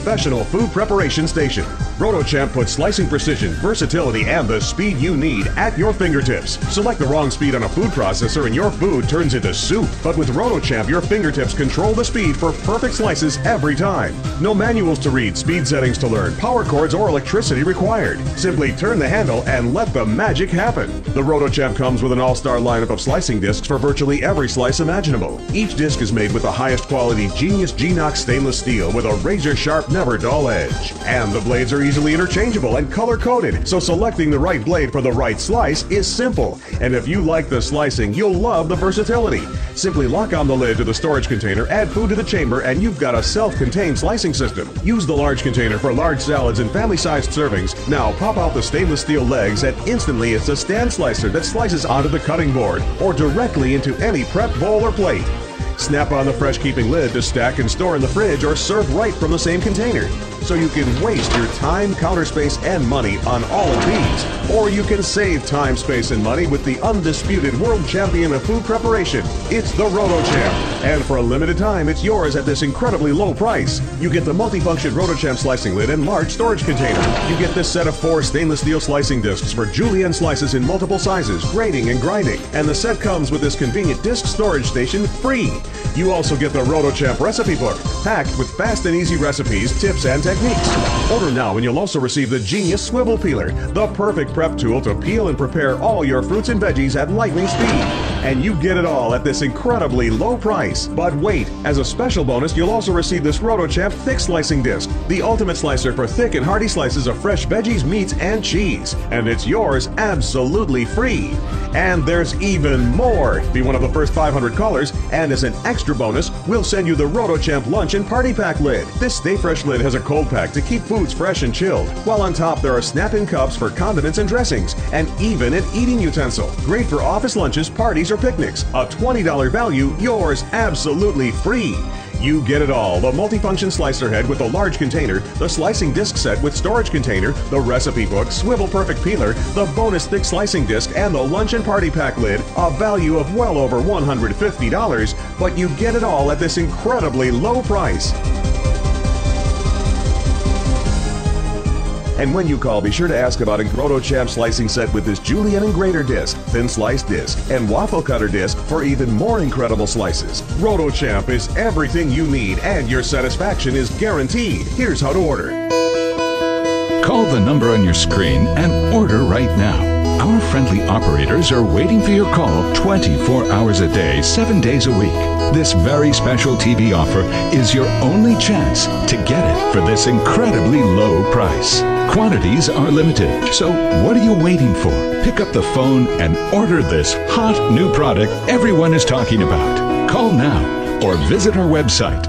professional food preparation station. RotoChamp puts slicing precision, versatility, and the speed you need at your fingertips. Select the wrong speed on a food processor and your food turns into soup. But with RotoChamp, your fingertips control the speed for perfect slices every time. No manuals to read, speed settings to learn, power cords, or electricity required. Simply turn the handle and let the magic happen. The RotoChamp comes with an all-star lineup of slicing discs for virtually every slice imaginable. Each disc is made with the highest quality Genius G-Nox stainless steel with a razor-sharp, never-dull edge. And the blades are easily interchangeable and color-coded, so selecting the right blade for the right slice is simple. And if you like the slicing, you'll love the versatility. Simply lock on the lid to the storage container, add food to the chamber, and you've got a self-contained slicing system. Use the large container for large salads and family-sized servings. Now pop out the stainless steel legs and instantly it's a stand slicer that slices onto the cutting board or directly into any prep bowl or plate. Snap on the fresh-keeping lid to stack and store in the fridge or serve right from the same container. So you can waste your time, counter space, and money on all of these. Or you can save time, space, and money with the undisputed world champion of food preparation. It's the RotoChamp. And for a limited time, it's yours at this incredibly low price. You get the multifunction RotoChamp slicing lid and large storage container. You get this set of 4 stainless steel slicing discs for julienne slices in multiple sizes, grating and grinding. And the set comes with this convenient disc storage station free. You also get the RotoChamp recipe book, packed with fast and easy recipes, tips, and techniques. Order now and you'll also receive the Genius Swivel Peeler, the perfect prep tool to peel and prepare all your fruits and veggies at lightning speed. And you get it all at this incredibly low price. But wait, as a special bonus, you'll also receive this RotoChamp thick slicing disc, the ultimate slicer for thick and hearty slices of fresh veggies, meats, and cheese. And it's yours absolutely free. And there's even more. Be one of the first 500 callers, and as an extra bonus, we'll send you the RotoChamp Lunch and Party Pack lid. This Stay Fresh lid has a cold pack to keep foods fresh and chilled, while on top there are snap-in cups for condiments and dressings, and even an eating utensil. Great for office lunches, parties, or picnics. A $20 value, yours absolutely free. You get it all. The multifunction slicer head with the large container, the slicing disc set with storage container, the recipe book, swivel perfect peeler, the bonus thick slicing disc, and the lunch and party pack lid, a value of well over $150, but you get it all at this incredibly low price. And when you call, be sure to ask about a RotoChamp slicing set with this julienne and grater disc, thin slice disc, and waffle cutter disc for even more incredible slices. RotoChamp is everything you need, and your satisfaction is guaranteed. Here's how to order. Call the number on your screen and order right now. Our friendly operators are waiting for your call 24 hours a day, 7 days a week. This very special TV offer is your only chance to get it for this incredibly low price. Quantities are limited, so what are you waiting for? Pick up the phone and order this hot new product everyone is talking about. Call now or visit our website